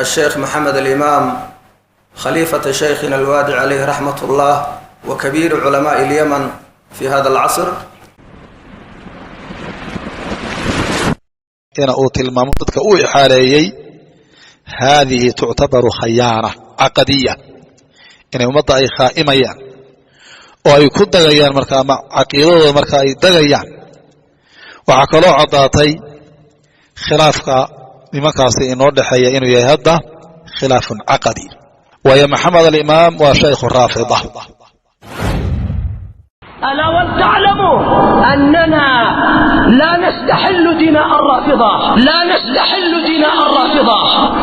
الشيخ محمد الإمام خليفة شيخنا الوادع عليه رحمة الله وكبير علماء اليمن في هذا العصر. أنا أوتي الممدد كأوي حاليي هذه تعتبر خيانة عقدية، إن يمضى أي خائميان وأي كد غيان مركا عقيدة مركا أي دغيان وعقلوا عضاتي خلافك بمكاسي إنه دحية إنه يهدى خلاف عقدي. ويا محمد الإمام وشيخ الرافضة. ألا ولتعلموا أننا لا نستحل دماء الرافضة، لا نستحل دماء الرافضة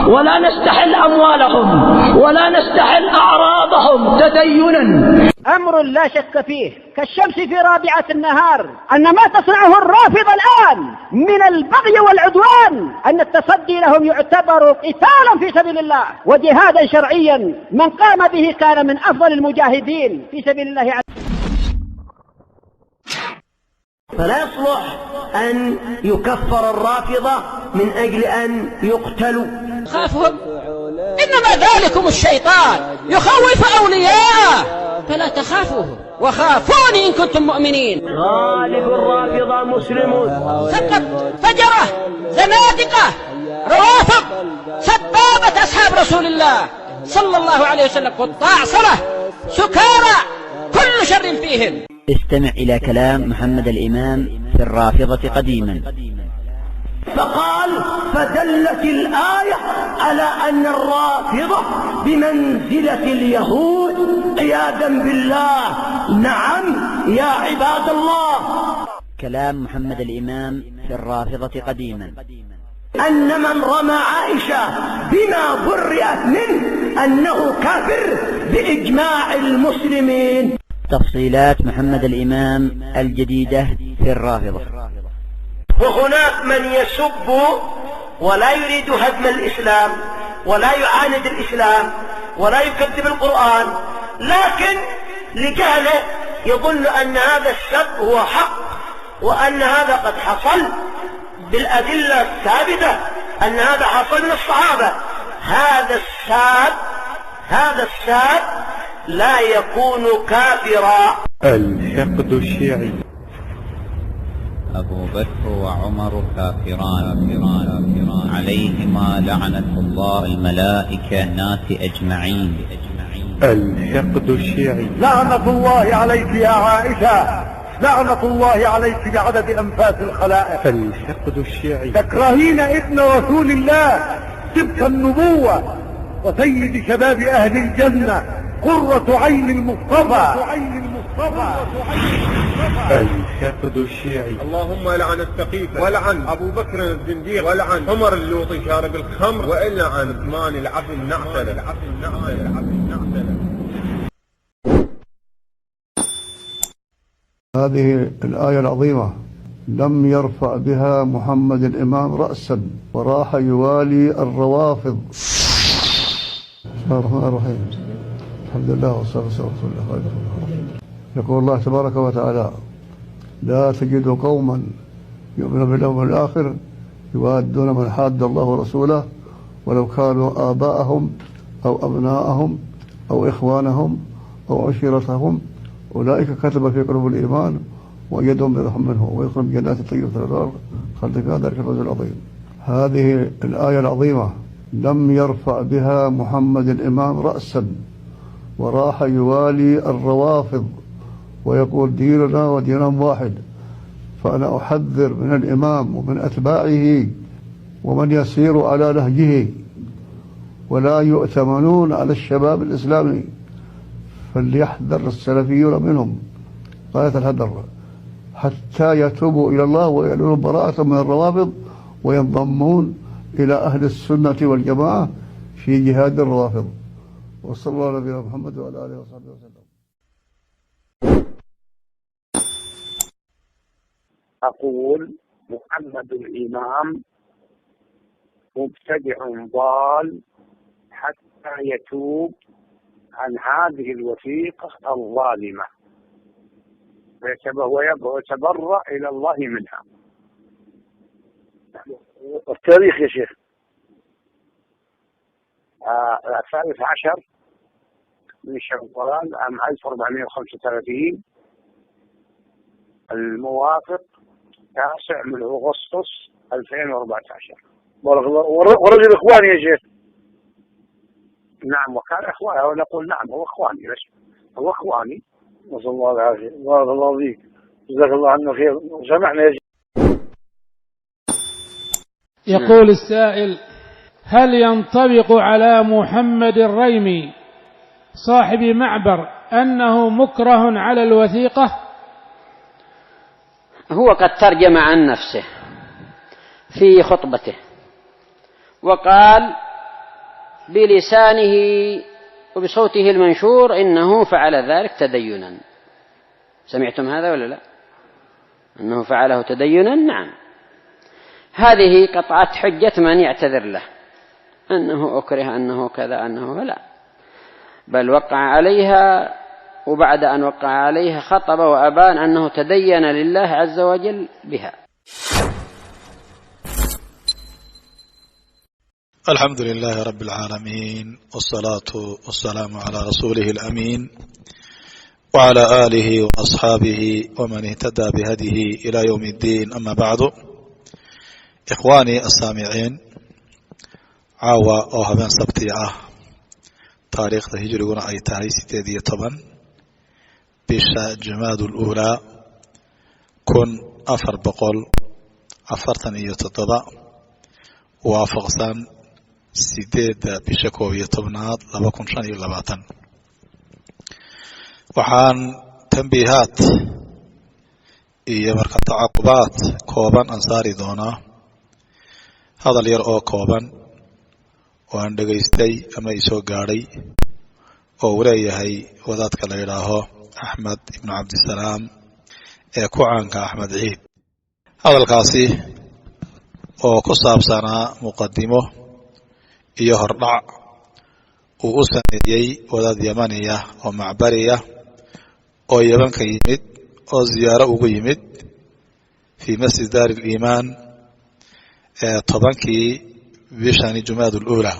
ولا نستحل أموالهم ولا نستحل أعراضهم تدينا. أمر لا شك فيه كالشمس في رابعة النهار أن ما تصنعه الرافضة الآن من البغي والعدوان أن التصدي لهم يعتبر قتالا في سبيل الله وجهادا شرعيا، من قام به كان من أفضل المجاهدين في سبيل الله عز وجل. فلا يصلح أن يكفر الرافضة من أجل أن يقتلوا. خافهم إنما ذلكم الشيطان يخوف أولياءه فلا تخافوه وخافوني إن كنتم مؤمنين. غالب الرافضة مسلمون، سقط فجرة زنادقة روافض سبابة أصحاب رسول الله صلى الله عليه وسلم قطاع صلاة سكارى كل شر فيهم. استمع إلى كلام محمد الإمام في الرافضة قديما. فقال فدلت الآية على أن الرافضة بمنزلة اليهود عياذا بالله. نعم يا عباد الله. كلام محمد الإمام في الرافضة قديما. أن من رمى عائشة بما برئت منه أنه كافر بإجماع المسلمين. تفصيلات محمد الإمام الجديدة في الرافضة. وهناك من يسب ولا يريد هدم الإسلام ولا يعاند الإسلام ولا يكذب القرآن، لكن لجهله يظن أن هذا السب هو حق وأن هذا قد حصل بالأدلة الثابتة أن هذا حصل من الصحابة. هذا الساب لا يكون كافرا. الحقد الشيعي. أبو بكر وعمر كافران عليهما لعنة الله الملائكة الناس أجمعين. الحقد الشيعي. لعنة الله عليك يا عائشة، لعنة الله عليك بعدد أنفاس الخلائق. الحقد الشيعي. تكرهين ابن رسول الله سبط النبوة وسيد شباب أهل الجنة قرة عين المصطفى. الحقد الشيعي. اللهم لعن السقيفة ولعن أبو بكر الزنديق ولعن عمر اللوطي شارب الخمر ولعن عثمان العبد النعسل. هذه الآية العظيمة لم يرفع بها محمد الإمام رأسا وراح يوالي الروافض. بسم الله الرحمن الرحيم. الحمد لله والصلاة والسلام على رسول الله. يقول الله تبارك وتعالى: لا تجد قوما يؤمنون باليوم الآخر يوادون من حاد الله ورسوله ولو كانوا آباءهم أو أبناءهم أو إخوانهم أو عشيرتهم أولئك كتب في قلوب الإيمان وأيدهم برحمة منه ويدخلهم جنات طيبة الأنهار خالدين ذلك الفوز العظيم. هذه الآية العظيمة لم يرفع بها محمد الإمام رأسا وراح يوالي الروافض ويقول ديننا وديننا واحد. فأنا أحذر من الإمام ومن أتباعه ومن يسير على نهجه ولا يؤتمنون على الشباب الإسلامي، فليحذر السلفيون منهم غاية الحذر حتى يتوبوا إلى الله ويعلنوا براءة من الروافض وينضمون إلى أهل السنة والجماعة في جهاد الروافض. وصلى الله على نبينا محمد وعلى آله وصحبه وسلم. أقول محمد الإمام مبتدع ضال حتى يتوب عن هذه الوثيقة الظالمة ويتبرأ إلى الله منها. التاريخ يا شيخ. 13 من شوال عام 1435 الموافق 9 من أغسطس 2014. بارك الله. ورجل إخواني يا شيخ. نعم وكان إخواني، أو نقول نعم هو إخواني، بس هو إخواني. نسأل الله العافية. بارك الله فيك، جزاك الله عنا خير، سامحنا يا شيخ. يقول السائل: هل ينطبق على محمد الريمي صاحب معبر أنه مكره على الوثيقة؟ هو قد ترجم عن نفسه في خطبته وقال بلسانه وبصوته المنشور إنه فعل ذلك تدينا. سمعتم هذا ولا لا؟ أنه فعله تدينا. نعم، هذه قطعت حجة من يعتذر له أنه أكره أنه كذا أنه لا، بل وقع عليها، وبعد أن وقع عليها خطب وأبان أنه تدين لله عز وجل بها. الحمد لله رب العالمين، والصلاة والسلام على رسوله الأمين وعلى آله وأصحابه ومن اهتدى بهديه إلى يوم الدين. أما بعد، إخواني السامعين، caawa oo habeen sabti ah taariikhda hijriguna ay tahay 18 bisha Jamaadul Uulaa 1447 waafaqsan 8 bisha 11aad 2025. waxaan tanbiihaad iyo marka tacaqubaad kooban ansaari doonaa hadal yar oo kooban oo aan dhageystay ama i soo gaadhay oo uu leeyahay wadaadka la yidhaaho Axmed ibnu Cabdisalaam ee ku caanka Axmed Ciid. hadalkaasi oo ku saabsanaa muqadimo iyo hordhac uu u sameeyey wadaad yamaniya oo macbariya oo Yaman ka yimid oo ziyaaro ugu yimid fi masjid daar al-iimaan 10kii bishani Jamaadul Uulaa.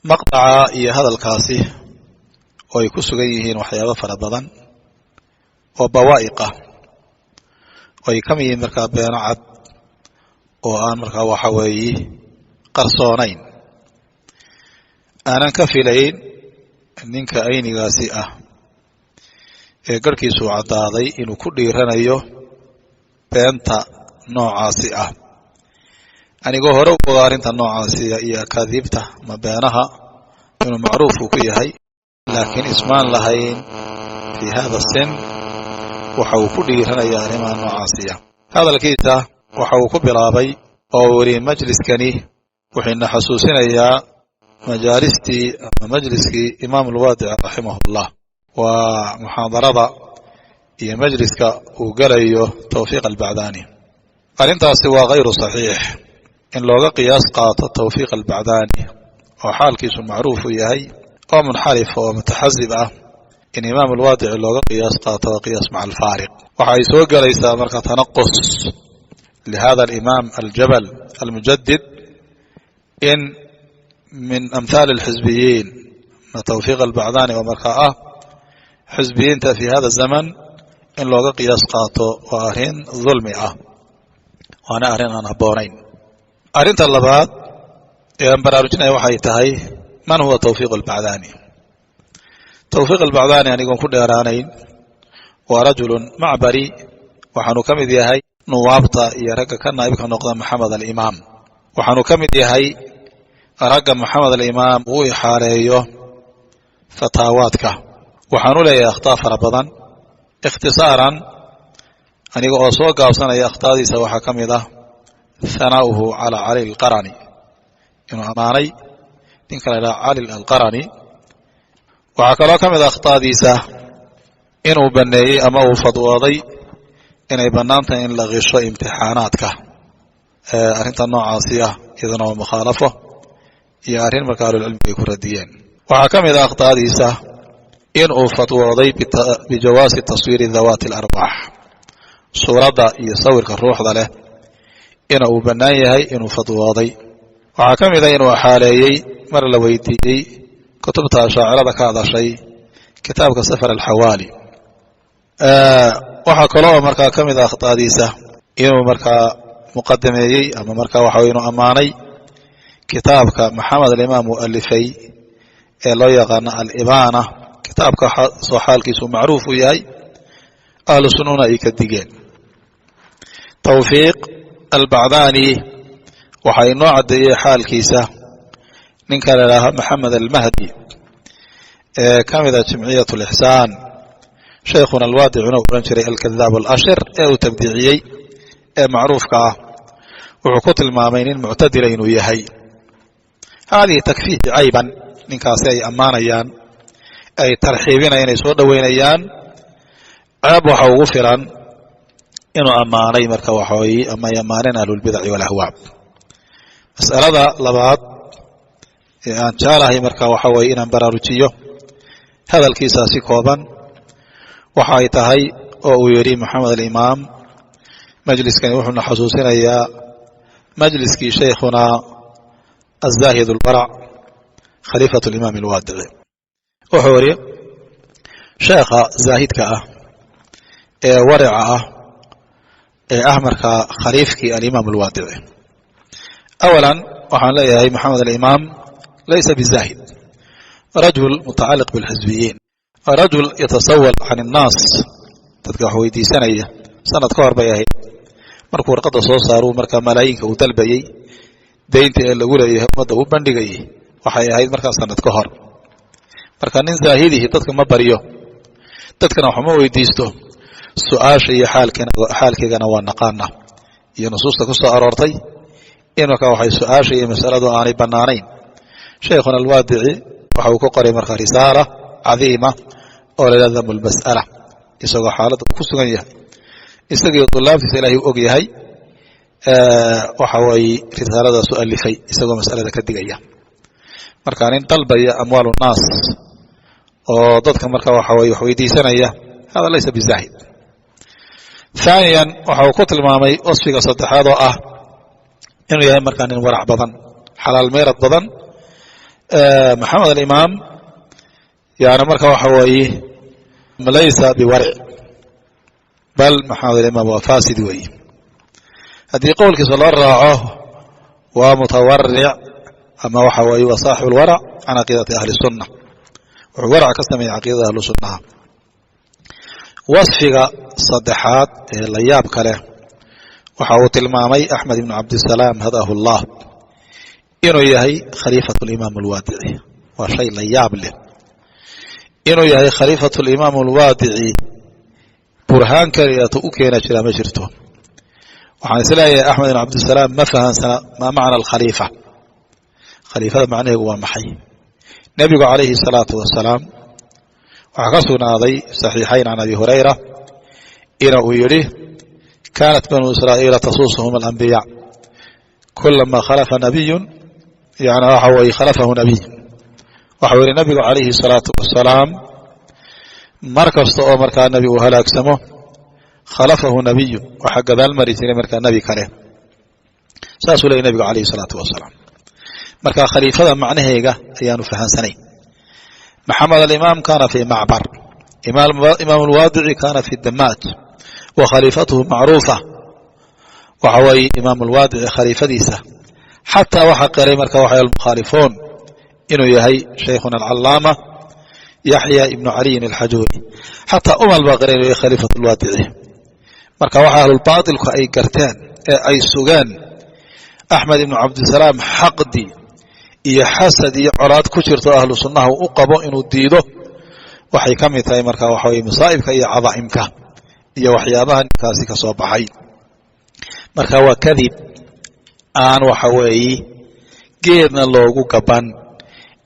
maqtaca iyo hadalkaasi oo ay ku sugan yihiin waxyaabo fara badan oo bawaa'iqa oo ay ka mid yihiin markaa beeno cad oo aan markaa waxa weeye qarsoonayn, aanan ka filayn ninka aynigaasi ah ee garhkiisu caddaaday inuu ku dhiiranayo beenta noocaasi ah. anigoo hore u oga arrinta noocaasi iyo akaadiibta ma beenaha inuu macruuf ku yahay, laakiin ismaan lahayn fi hada sin waxa uu ku dhiiranaya arrimaha noocaasi ah. hadalkiisa waxa uu ku bilaabay oo weli majliskani wuxuuna xasuusinayaa majaalistii ama majliskii imaam al-Waadic raximahullah, waa muxaadarada iyo majliska uu galayo Tawfiiq al-Bacdaani. arrintaasi waa غayru saxiix in looga qiyaas qaato Tawfiiq al-Bacdaani oo xaalkiisu macruuf u yahay oo munxarif oo mutaxasib ah. in imaam al-Waadic looga qiyaas qaato waa qiyaas maca al-faariq. waxa ay soo galaysaa marka tanaqus لهذا الإمام الجبل المجدد إن من أمثال الحزبيين توفيق البعداني ومركاء حزبيين في هذا الزمن إن لوغا قياس قاطو وأرين ظلمي وأنا أرين أنا بورين. أرين طلبات برارجنا وحي تهي من هو توفيق البعداني؟ توفيق البعداني يعني يكون كل أرانين ورجل معبري وحنو كمد يهي nuwaabta iyo ragga ka naa'ibka noqda Maxamed al-Imaam. waxaanu ka mid yahay ragga Maxamed al-Imaam uu ixaareeyo fataawaadka. waxaanu leeyahay akhtaa fara badan. ikhtisaaran aniga oo soo gaabsanaya akhtaadiisa waxaa ka mid ah thanaa'uhu cala Cali al-Qarani, inuu amaanay ninka la yidhaha Cali al-Qarani. waxaa kaloo ka mid ah akhtaadiisa inuu baneeyey ama uu fadwooday inay bannaantahay in la qisho imtixaanaadka. arrinta noocaasi ah iyadana waa mukhaalafo iyo arrin marka ahlulcilmiga ay ku radiyeen. waxaa ka mid ah akhtaadiisa in uu fatwooday bijawaasi taswiiri dawaati alarwaax, suuradda iyo sawirka ruuxda leh ina uu bannaan yahay inuu fatwooday. waxaa ka mid ah inuu xaaleeyey mar la weydiiyey kutubta ashaacirada ka hadashay kitaabka safar alxawaali waxaa kaloo markaa ka mid ah khataadiisa inuu markaa muqadameeyey ama markaa waxa inuu ammaanay kitaabka maxamed alimaam uu alifay ee loo yaqaano alibaana kitaabka soo xaalkiisu macruuf u yahay ahlu sunnuna ay ka digeen tawfiiq albacdaani waxa inoo caddeeyey xaalkiisa ninka la idhaaha maxamed almahdi ee ka mida jimciyat lixsaan shaykhuna alwaadicuna u ohan jiray alkadaab alashir ee uu tabdiiciyey ee macruufka ah wuxuu ku tilmaamay nin muctadila inuu yahay haadihi takfiihi cayban ninkaasi ay ammaanayaan ay tarxiibinayaan ay soo dhoweynayaan ceeb waxa ugu filan inuu ammaanay marka waxaweye ama ay ammaaneen ahlulbidaci walahwaab mas'alada labaad ee aan jeclahay marka waxa weye inaan baraarujiyo hadalkiisaasi kooban waxa ay tahay oo uu yidhi maxamed alimaam majliskani wuxuuna xasuusinayaa majliskii shaykhuna الزاهد البرع خليفة الإمام الوادعي وحوري شيخ زاهد كأه ورع أحمر كخليفك الإمام الوادعي أولا وحن لا محمد الإمام ليس بالزاهد رجل متعلق بالحزبيين رجل يتصول عن الناس تتقى ويدي سنة كور بيهي مركو رقض صوصارو مركا ملايين كودلبيي daynta ee lagu leeyahay ummadda u bandhigayay waxay ahayd markaa sanad ka hor marka nin zaahidihi dadka ma bariyo dadkana waxuma weydiisto su-aasha iyo xaalkeegana waa naqaana iyo nusuusta ku soo aroortay in markaa waxay su-aasha iyo masaladu aanay bannaanayn shaykhuna alwaadici waxa uu ku qoray markaa risaala cadiima oo la yidhahda mulmas'ala isagoo xaaladda uu ku sugan yahay isagii dulaabtiisa ilaahay u og yahay waxa weeye risaaladaas u alifay isagoo mas'alada ka digaya marka nin dalbaya amwaalu naas oo dadka marka waxa weeye wax weydiisanaya hada laysa bizahid ثانيا waxa uu ku tilmaamay wasfiga saddexaad oo ah inuu yahay marka nin warac badan xalaal meerad badan maxamed alimaam yaani marka waxa weeye laysa biwaric bal maxamed alimaam waa fasid weeye haddii qowlkiisa loo raaco waa mutawaric ama waxa weeye waa saaxib alwarac can caqiidati ahli sunna wuxuu warac ka sameeyey caqiidada ahlu sunnaha wasfiga saddexaad ee la yaab ka leh waxa uu tilmaamay axmed ibnu cabdisalaam hadahu llah inuu yahay khaliifatu alimaam alwaadici waa shay la yaab leh inuu yahay khaliifatu alimaam alwaadici burhaan kaliyato u keena jiraa ma jirto waxaan isleeyahay axmed ibn cabdisalaam ma fahansana maa macna alkhaliifa khaliifada macnaheegu waa maxay nebigu calayhi salaatu wasalaam waxaa ka sugnaaday saxiixayn can abi hurayra ina uu yidhi kaanat banuu israa'iila tasuusuhum alambiya kulama khalafa nabiyun yani waxa weye khalafahu nabiy waxau yidhi nebigu calayhi salaatu wasalaam mar kasta oo markaa nebi uu halaagsamo khalafahu nabiyu waxaa gadaal mari jiray markaa nebi kale saasuu leeyay nebigu calayhi salaatu wasalaam marka khaliifada macnaheega ayaanu fahansanayn maxamed alimaam kaana fi macbar imaam alwaadici kaana fi damaaj wa khaliifatuhu macruufa waxa weeye imaam alwaadici khaliifadiisa xataa waxa qiray marka waxa almukhaalifuun inuu yahay shaykhuna alcalaama yaxya ibnu caliyin alxajuuri xataa umal baa qiray inuu yahay khaliifatu alwaadici marka waxa ahlulbaatilku ay garteen ee ay sugeen axmed ibnu cabdisalaam xaqdi iyo xasad iyo colaad ku jirto ahlu sunnaha u qabo inuu diido waxay ka mid tahay marka waxa weye masaa'ibka iyo cadaa'imka iyo waxyaabaha ninkaasi ka soo baxay marka waa kadib aan waxa weeye geedna loogu gaban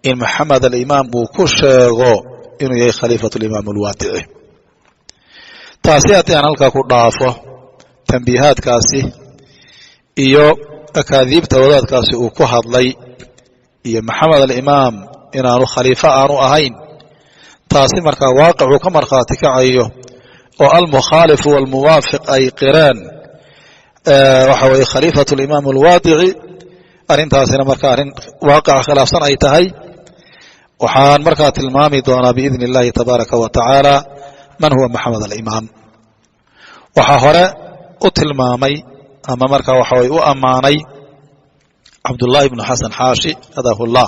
in maxamed alimaam uu ku sheego inuu yahay khaliifatu alimaam alwaadici taasi haddii aan halkaa ku dhaafo tambiihaadkaasi iyo akaadiibta wadaadkaasi uu ku hadlay iyo maxamed alimaam inaanu khaliifo aanu ahayn taasi markaa waaqicuu ka markhaati kacayo oo almukhaalifu walmuwaafiq ay qireen waxa weeye khaliifatu alimaam alwaadici arrintaasina marka arrin waaqaca khilaafsan ay tahay waxaan markaa tilmaami doonaa biidni illaahi tabaaraka wa tacaala man huwa maxamed alimaam. waxaa hore u tilmaamay ama markaa waxa way u ammaanay cabdullaahi ibnu xasan xaashi hadahullah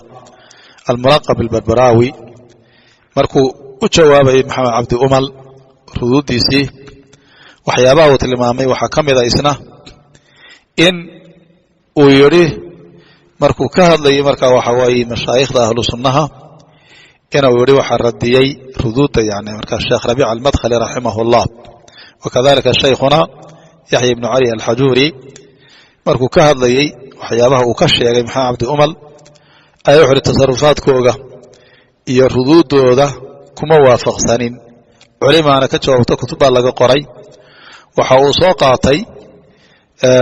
almulaqab albarbaraawi markuu u jawaabayay maxamed cabdi umal ruduuddiisii waxyaabaha uu tilmaamay waxaa ka mida isna in uu yidhi markuu ka hadlayay markaa waxa waaye mashaayikhda ahlu sunnaha inuu yidhi waxaa radiyey ruduudda yani markaa sheekh rabiic almadkhali raximahullah wakadalika shaykhuna yaxya ibnu cali alxajuuri markuu ka hadlayey waxyaabaha uu ka sheegay maxamed cabdi umal ayaa wuxu uhi tasarufaadkooga iyo ruduuddooda kuma waafaqsanin culimaana ka jawaabta kutubbaa laga qoray waxa uu soo qaatay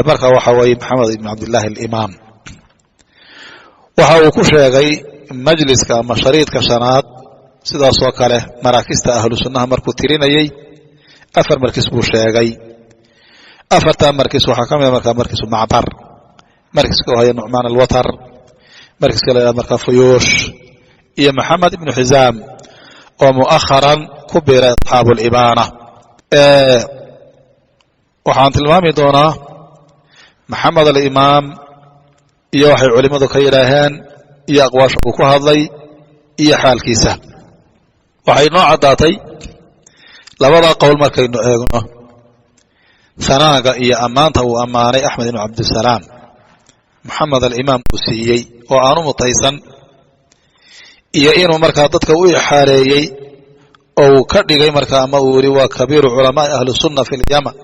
marka waxa weeye maxamed ibn cabdillaahi alimaam waxa uu ku sheegay majliska ama shariidka shanaad sidaasoo kale maraakista ahlu sunnaha markuu tirinayey 4 markis buu sheegay 4 markis waxaa ka mida markaa markisu macbar markiska oo haya nucmaan alwatar markiska la yidhahdo markaa fuyuush iyo maxamed ibnu xizaam oo mu'akharan ku biiray asxaabu alibaana waxaan tilmaami doonaa maxamed alimaam iyo waxay culimmadu ka yidhaaheen iyo aqwaasha uu ku hadlay iyo xaalkiisa waxay noo caddaatay labada qowl markaynu eegno sanaaga iyo ammaanta uu ammaanay axmed ibnu cabdisalaam maxamed alimaam uu siiyey oo aanu mutaysan iyo inuu markaa dadka u ixaareeyey oo uu ka dhigay markaa ama uu yidhi waa kabiiru culamaa'i ahli sunna fi lyaman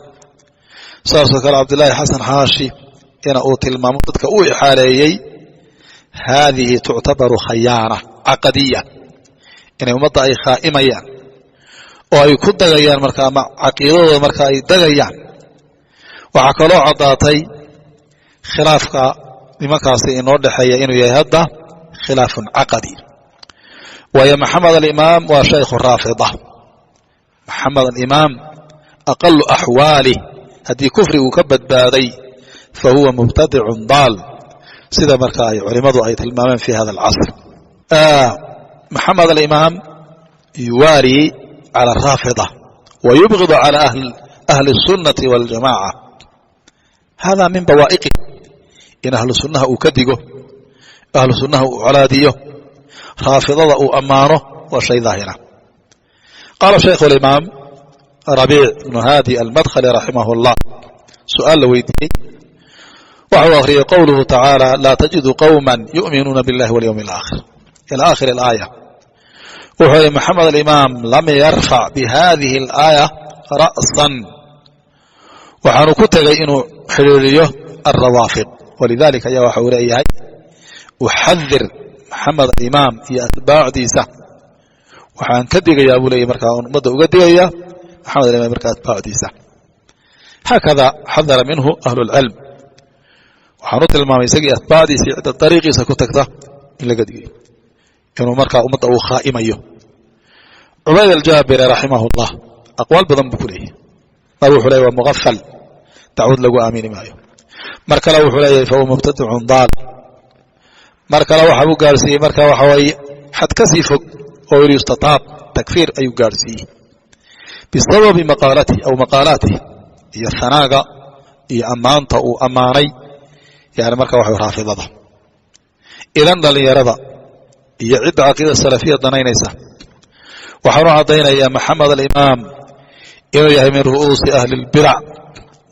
saasoo kale cabdillaahi xasan xaashi ina uu tilmaamo dadka u ixaareeyey haadihi tuctabaru khayaana caqadiya inay ummadda ay khaa'imayaan oo ay ku dagayaan markaa ama caqiidadooda marka ay dagayaan waxaa kaloo caddaatay khilaafka nimankaasi inoo dhexeeya inuu yahay hadda khilaafun caqadi waayo maxamed alimaam waa shaykhu raafida maxamed alimaam aqalu axwaalih haddii kufrigu ka badbaaday fa huwa mubtadicun daal sida marka ay culimmadu ay tilmaameen fi hada alcasr maxamed alimaam yuwaali cala araafida wa yubgidu cala ahli الsunnati waاljamaca hada min bawaa'iqi in ahlu sunnaha uu ka digo ahlu sunnaha uu colaadiyo raafidada uu ammaano waa shay daahira qaala shaykhu alimaam rabiic ibnu haadi almadkhali raximah اllah su'aal la weydiiyey waxa uu akhriyey qowluhu tacaala laa tajidu qowma yu'minuuna biاllahi walyowmi اlaakhir ila aakhiri اlaaya wuxuu yihi maxamed alimaam lam yarfac bihadihi اlaaya ra'san waxaanu ku tegay inuu xidhiiriyo alrawaafid walidalika ayaa waxa uu leeyahay uxadir maxamed alimaam iyo atbaacdiisa waxaan ka digayaa buu leeyahy markaa on ummadda uga digaya maxamed alimaam markaa atbaacdiisa haakada xadara minhu ahlu اlcilm waxaanu tilmaamay isagii atbaacdiisa cidda dariiqiisa ku tagta in laga digayo inuu markaa ummadda uu khaa'imayo cubayd aljaabiri raximah اllah aqwaal badan buu ku leeyahy mar wuxuu leeyahy waa muqafal dacwad lagu aamini maayo mar kale wuxuu leeyahay fahuwa mubtadicun daal mar kale waxa uu gaarsiiyey marka waxa waaye xad ka sii fog oo yidhi istataab takfiir ayuu gaarsiiyey bisababi maqaalatihi aw maqaalaatihi iyo hanaaga iyo ammaanta uu ammaanay yani marka waxa raafidada idan dhallinyarada iyo cidda caqiida salafiya danaynaysa waxaanu caddaynayaa maxamed alimaam inuu yahay min ru'uusi ahli اlbidac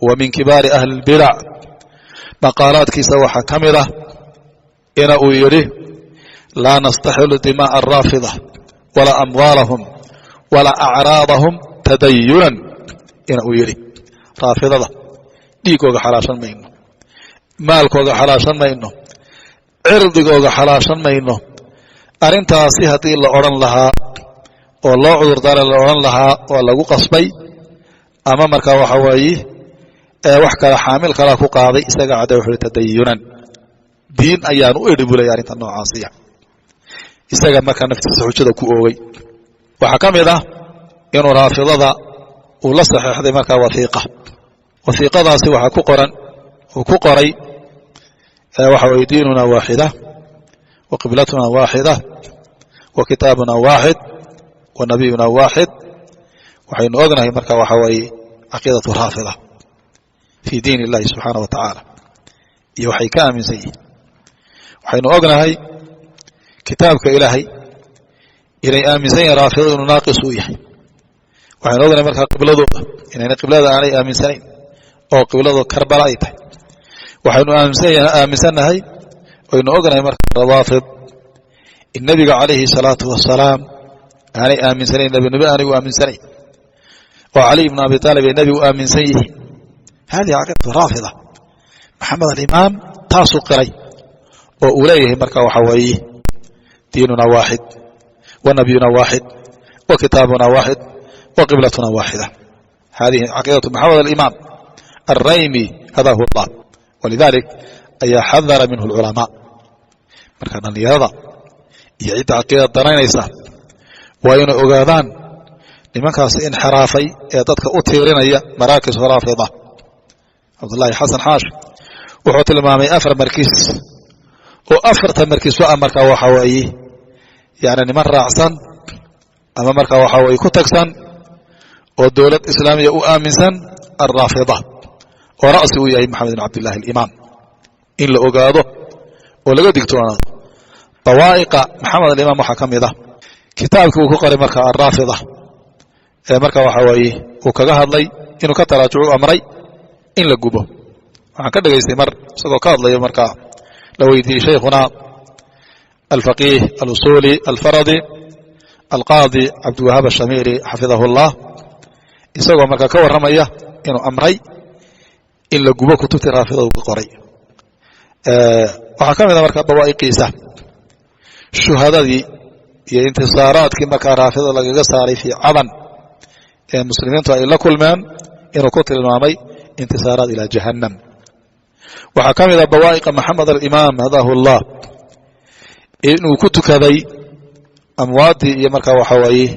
wa min kibaari ahli اlbidac maqaalaadkiisa waxaa ka mid ah ina uu yidhi laa nastaxilu dimaaءa araafida walaa amwaalahum walaa acraadahum tadayunan ina uu yidhi raafidada dhiigooga xalaashan mayno maalkooga xalaashan mayno cirdigooga xalaashan mayno arrintaasi haddii la odhan lahaa oo loo cudurdaara la odhan lahaa waa lagu qasbay ama markaa waxa weeye wax kale xaamil kalaa ku qaaday isaga cadda wuxuu tadayunan diin ayaan u edhi bulaya arrinta noocaasiya isaga markaa naftiisa xujada ku oogay waxaa ka mid ah inuu raafidada uu la saxeexday markaa wasiiqadaasi waxaa ku qoran uu ku qoray waxa way diinuna waaxida wa qiblatuna waaxida wa kitaabuna waaxid wa nabiyuna waaxid waxaynu ognahay marka waxa weeye caqiidatu raafida fi diin illahi subxaanahu wa tacaala iyo waxay ka aaminsan yihiin waxaynu ognahay kitaabka ilaahay inay aaminsan yihiin raafidadu inuu naaqis uu yahay waxaynu ognahay markaa qibladooda inayna qiblada aanay aaminsanayn oo qibladooda karbala ay tahay waxaynu aaminsannahay oynu ognahay marka rawaafid in nebiga calayhi salaatu wasalaam aanay aaminsanayn nebinimo aanay u aaminsanayn oo cali ibnu abi taalib ay nebigu aaminsan yihiin hadihi caqiidatu raafida maxamed alimaam taasuu qiray oo uu leeyahay marka waxa weeye diinuna waaxid wa nabiyuna waaxid wa kitaabuna waaxid wa qiblatuna waaxida hadihi caqiidatu maxamed alimaam الريمي هذا هو الله ولذلك أي حذر منه العلماء marka dhalinyarada iyo cidda caqiidada daraynaysa waa inay ogaadaan nimankaas inxiraafay ee dadka u tiirinaya maraakis raafida Abdullahi Xasan Xaash wuxuu tilmaamay 4 markiis oo 4 markiis waa marka waxa weeye yaani niman raacsan ama marka waxa weeye ku tagsan oo dawlad islaamiya u aaminsan الرافضة ورأسه وياه محمد بن عبد الله الإمام إن لأقاده ولقد دكتورنا طوائق محمد الإمام وحكم ذا كتابك وكقر مركا الرافضة مركا وحوائي وكقهد لي إنه كتراجعوا أمري إن لقبه وعن كده يستمر سقو قاد لي مركا لو يدي شيخنا الفقيه الأصولي الفرضي القاضي عبد الوهاب الشميري حفظه الله يسقو مركا كور رميه إنه أمري in la gubo kutubtii raafidada uu qoray waxa kamid ah marka dawaa'iqiisa shuhadadii iyo intisaaraadkii marka raafidada lagaga saaray fi cadan ee muslimiintu ay la kulmeen inuu ku tilmaamay intisaaraad ila jahannam waxa kamid ah dawaa'iqa maxamed al-imaam hadahu allah inuu ku tukaday amwaadii iyo marka waxa weeye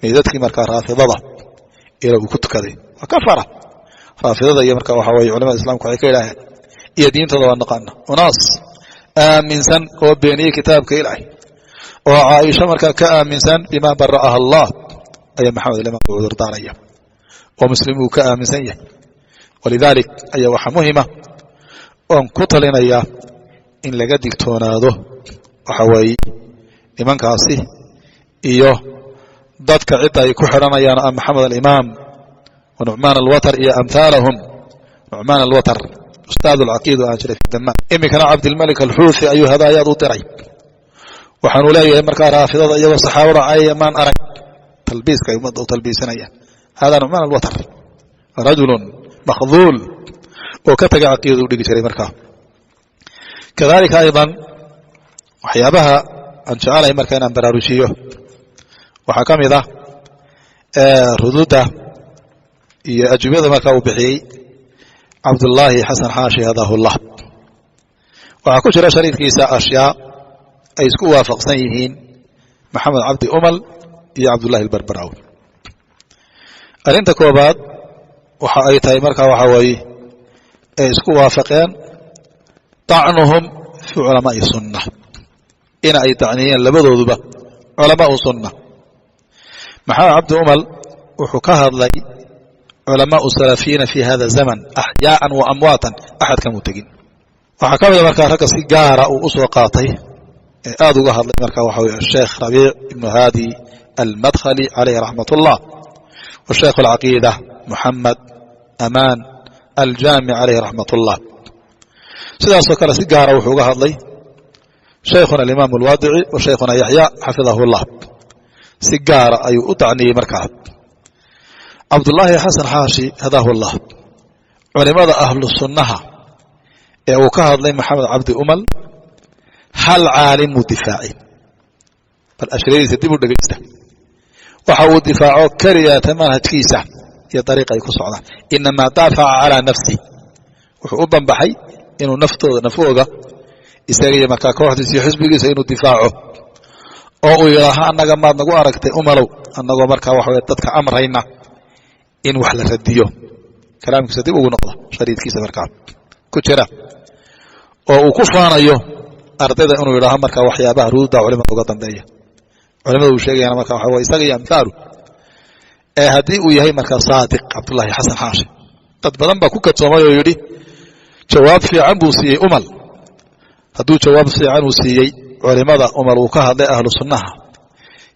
meedadkii marka raafidada uu ku tukaday wa kafara raafidada iyo marka waxa weeye culimada islaamku ay ka ilaahay iyo diintooda waa naqaana unaas aaminsan oo beeniyay kitaabka ilaahay oo Aisha marka ka aaminsan bima bara'aha Allah ay maxamed al-imaam cudur daaraya oo muslimu ka aaminsan yahay walidalik ay waxa muhiima oo ku talinaya in laga digtoonaado waxa weeye nimankaasi iyo dadka cid ay ku xiranayaan maxamed al-imaam ونعمان الوتر إيه أمثالهم نعمان الوتر أستاذ العقيد وآجر في الدماء إمي كان عبد الملك الحوثي أيها هذا يضو تري وحنو لا يمرك رافضة أيها الصحابة أي من أرك تلبيس كيما أو تلبيسنا هذا نعمان الوتر رجل مخذول وكتج عقيد وديك شري مركا كذلك أيضا وحيابها أن شعال مركان أمبراروشيه وحكم إذا ردوده iyo ajubada marka uu bixiyay Abdullah Hasan Haashi hadahullah waxa ku jira shariifkiisa ashyaa ay isku waafaqsan yihiin Maxamed Abdi Umal iyo Abdullah al-Barbarawi arinta koobaad waxa ay tahay marka waxa weeye ay isku waafaqeen ta'nuhum fi ulama sunnah ina ay ta'niyeen labadooduba ulama sunnah Maxamed Abdi Umal wuxuu ka hadlay علماء السلفيين في هذا الزمن أحياء وأمواتا أحد كمتقين وحكم مركا ركا سيجارة وأسوقاتي آذو قهر مركا وحوي الشيخ ربيع بن هادي المدخلي عليه رحمة الله والشيخ العقيدة محمد أمان الجامع عليه رحمة الله سيدا سوكرا سيجارة وحو قهر لي شيخنا الإمام الوادعي وشيخنا يحيى حفظه الله سيجارة أي أتعني مركا عبد الله حسن حاشي هداه الله علماء أهل السنة وكهد لي محمد عبد أمل هل عالم دفاعي فالأشريري تدبر دقيسة وحاول دفاعه كريا تمام هتكيسة هي طريقة يكسعنا إنما دافع على نفسي وحقوبا بحي إنه نفوغا إساقية مكاكا واحد يسي حزبه سينو دفاعه أو يراها أنك ما نقو أركت أملو أنك مركا وحويتتك أمرهينا in wax la radiyo kalaamkiisa dib ugu noqdo shariidkiisa markaa ku jira oo uu ku faanayo ardayda inuu yidhaaho markaa waxyaabaha ruudda culimada uga dambeeya culimada uu sheegayana marka waxa waye isaga iyo amthaalu ee haddii uu yahay markaa saadiq cabdullaahi xasan xaashi dad badan baa ku kadsoomay oo yidhi jawaab fiican buu siiyey umal hadduu jawaab fiican uu siiyey culimada umal uu ka hadlay ahlu sunnaha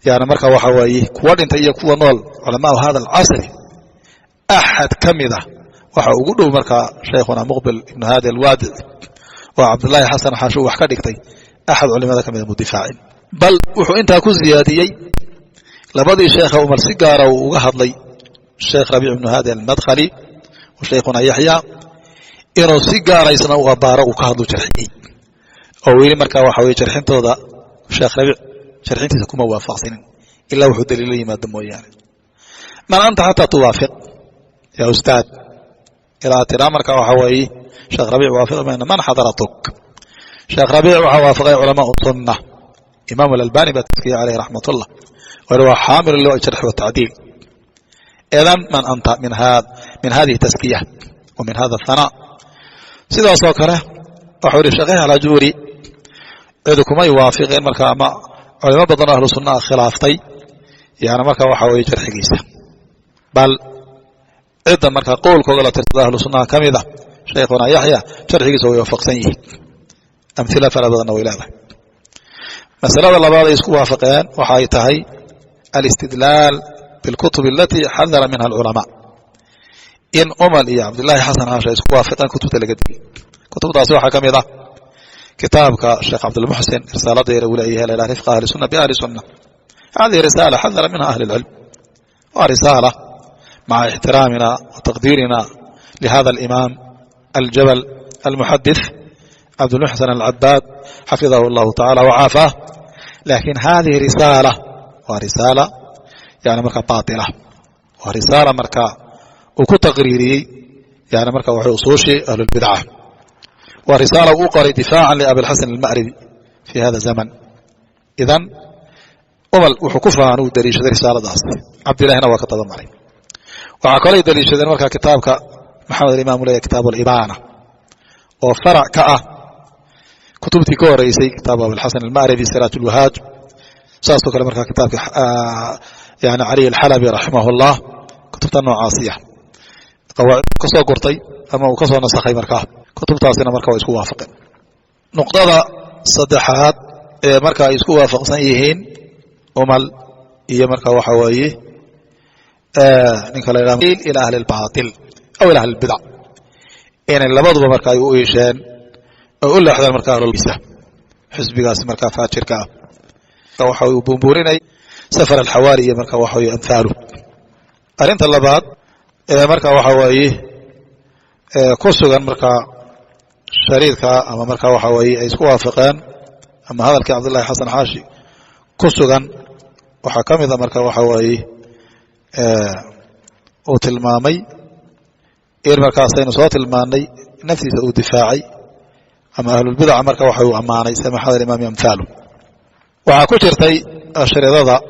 yani marka waxa weeye kuwa dhintay iyo kuwa nool culamaau hada alcasri axad ka mida waxa ugu dhow markaa shaykhuna muqbil ibnu haadi alwaadici oo cabdullaahi xasan xaashi uu wax ka dhigtay axad culimada ka mida mudifaacin bal wuxuu intaa ku ziyaadiyey labadii sheekha umar si gaara uu uga hadlay sheekh rabiic ibnu haadi almadkhali wa shaykhuna yaxya inuu si gaaraysna u abaaro uu ka hadlu jarxiyey oo weli markaa waxa weye jarxintooda sheekh rabiic jarxintiisa kuma waafaqsanin ilaa wuxuu daliilo yimaado mooyaane man anta xataa tuwaafiq yaa ustaad ilaa tiraa markaa waxa weeye sheekh rabiic waafiq mayna man xadaratuk sheekh rabiic waxaa waafaqay culamaa sunna imaam alalbani baa taskiya caleyh raxmat ullah وهو حامل له الجرح والتعديل إذن من أنت من هذه التزكية ومن هذا الثناء سيدا صوكرة وحوري شغيه على جوري عندكم أي وافقين مركا ما علماء بدن أهل السنة خلافتي يعني مركا وحوي جرح قيسة بل عدة مركا قول كوغلا ترتد أهل السنة كمذا شيخنا يحيى جرح قيسة ويوفق سنيه أمثلة فلا بدن وإلى مسألة الله بعض يسكو وافقين وحايتهي الاستدلال بالكتب التي حذر منها العلماء إن أمل يا عبد الله حسن عاشا يسكو وافقين كتب تلقدي كتب تاسوحة كميضة كتابك الشيخ عبد المحسن رسالة دير أولئيها إلى رفق أهل السنة بأهل السنة هذه رسالة حذر منها أهل العلم ورسالة مع احترامنا وتقديرنا لهذا الإمام الجبل المحدث عبد المحسن العباد حفظه الله تعالى وعافاه لكن هذه رسالة ورسالة يعني مركا باطلة ورسالة مركا وكتقريري يعني مركا وحي أصوشي أهل البدعة ورسالة أخرى دفاعا لأبي الحسن المأربي في هذا الزمن إذن أمل وحكوفها أنه دريشة رسالة داست عبد الله هنا وكتضم عليه وعقلي دريشة مركا كتابك محمد الإمام لي كتاب الإبانة وفرع كأه كتبتي كو رئيسي كتاب أبو الحسن المأربي سراج الوهاج ساستو كلام مركا كتاب يعني علي الحلبي رحمه الله كتبت النوع عاصية قواعد كسو قرطي أما وكسو نسخي مركا كتبت عاصينا مركا ويسكو وافق نقطة صدحات مركا يسكو وافق سنيهين أمل إيا مركا وحوائيه نكال إلى أهل الباطل أو إلى أهل البدع إن اللبض مركا يؤيشان أقول له أحد المركا للبسة حزب قاس مركا فات شركة وحوي بومبوريني سفر الحواري مركا وحوي أمثاله أرنت اللباد مركا وحوي كوسوغان مركا شريدك أما مركا وحوي أيسكو وافقان أما هذا الكي عبد الله حسن حاشي كوسوغان وحكم إذا مركا وحوي وتلمامي إير مركا سين صوت الماني نفسي دفاعي أما أهل البدع مركا وحيو أماني سمح هذا الإمام أمثاله وعاكو جرتي الشريطة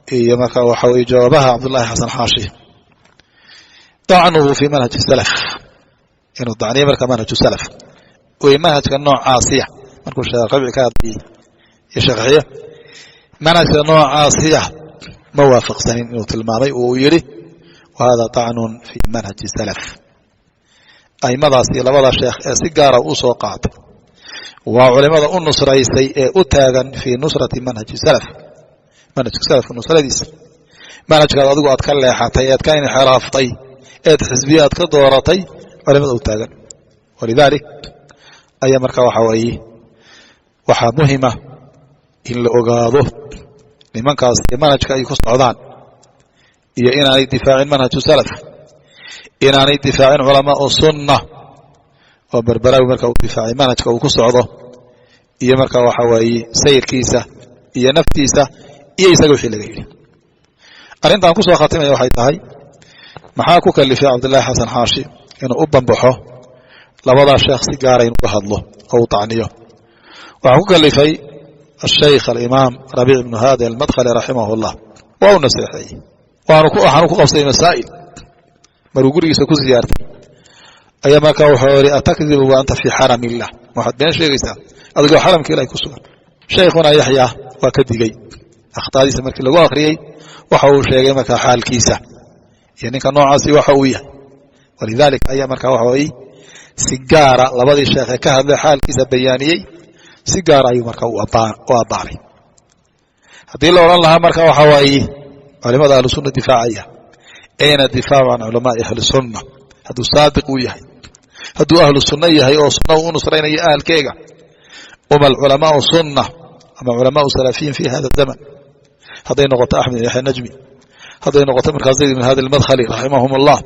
هي مركا وحيو جوابها عبد الله حسن حاشي طعنه في منهج السلف إنه الطعني مركا منهج السلف ومنهج كالنوع عاصية مركو الشيخ ربيع كاذبي يا شيخية منهج كالنوع عاصية موافق سنين إنه تلمامي ويري وهذا طعن في منهج السلف أي مضاسي لبضى الشيخ سيجارة وسوقات وعلماء النصر أتاغا في نصرة منهج السلف منهج السلف النصرة ديس منهج كذا أدقوا أتكلم حتى يتكاين حرافتي حزبيات كدورتي علماء أتاغا ولذلك أي مركا وحوائيه وحا مهمة إن لأقاضه لمن كاستي منهج كأي كسعودان إيا إنا دفاع منهج السلف inaanay difaacin culamaa sunna oo berberaawi marka uu difaacay manhajka uu ku socdo iyo marka waxa weeye sayirkiisa iyo naftiisa iyo isaga wixii laga yiri arintan ku soo khaatimay waxay tahay maxaa ku kalifay Abdullah Hasan Haashi inuu u banbaxo labada sheekh si gaar ah inuu hadlo oo taaniyo waxa ku kalifay الشيخ الإمام ربيع بن هادي المدخلي رحمه الله وهو نصيحي وأنا كو قصدي مسائل maruu gurigiisa ku ziyaartay ayaa markaa wuxuu yiri atakdibu wa anta fi haram illah waxaad been sheegaysaa adigoo xaramka ilaahay ku sugan shaykhuna yaxya waa ka digay akhtaadiisa markii lagu akhriyey waxa uu sheegay markaa xaalkiisa iyo ninka noocaasi waxa uu yahay walidaalika ayaa markaa waxa weeye si gaara labadii sheekh ee ka hadlay xaalkiisa bayaaniyey si gaara ayuu markaa u abbaaray haddii la odhan lahaa marka waxa waaye culimada ahlu sunna difaacaya ayna difaacu can culamaai ahli sunna hadduu saadiq uu yahay hadduu ahlu sunna yahay oo sunna u nusraynayo ahalkeega uma alculamaau sunna ama culamaau salafiyin fi hada zaman hadday noqoto axmed yaxya najmi hadday noqoto markaa zayd ibn hadi almadkhali raximahum allah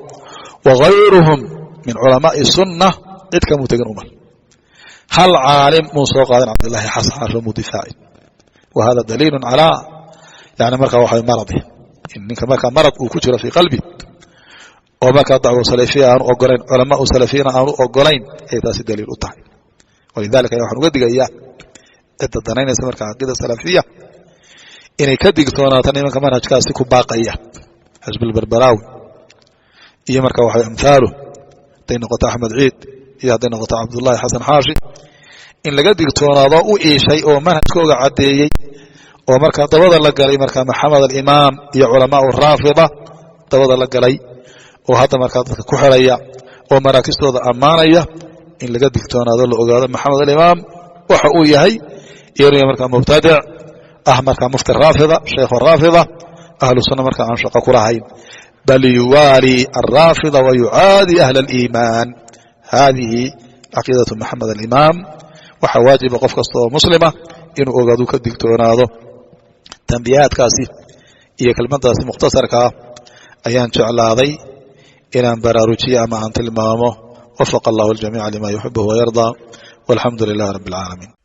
wagayruhum min culamaai sunna cid kamuu tegin umar hal caalim muu soo qaadan cabdillahi xasan casho muu difaacin وهذا دليل على يعني مركا وحي مرضه إنك مركا مرض وكجر في قلبي ومركا دعوة سلفية أنو أقولين علماء سلفيين أنو أقولين أي تاسي دليل أطاعي ولذلك يوحن قدق إياه التدنين يسمركا عقيدة سلفية إني كدق ثوناتني من كمان هجكاسيكو باقية حزب البربراوي إيا مركا وحي أمثاله دين نقطة أحمد عيد إيا دين نقطة عبد الله حسن حاشي in laga digtoonaado u iishay oo manhajkooga caddeeyey oo markaa dabada la galay markaa maxamed alimaam iyo culamaa raafida dabada la galay oo hadda markaa dadka ku xiraya oo maraakistooda ammaanaya in laga digtoonaado la ogaado maxamed alimaam waxa uu yahay iyo markaa mubtadic markaa mufti raafida sheekh raafida ahlu sunna markaa aan shaqo ku lahayn bal yuwali الرافضة ويعادي أهل الإيمان هذه عقيدة محمد الإمام waxaa waajiba qof kasta oo muslima inuu ogaado ka digtoonaado tanbiyaadkaasi iyo kelmadaasi mukhtasarka ayaan jeclaaday inaan baraarujiyo ama aan tilmaamo wafaqa allahu aljamiica lima yuxibu wayardaa walxamdu lilahi rabbi alcaalamiin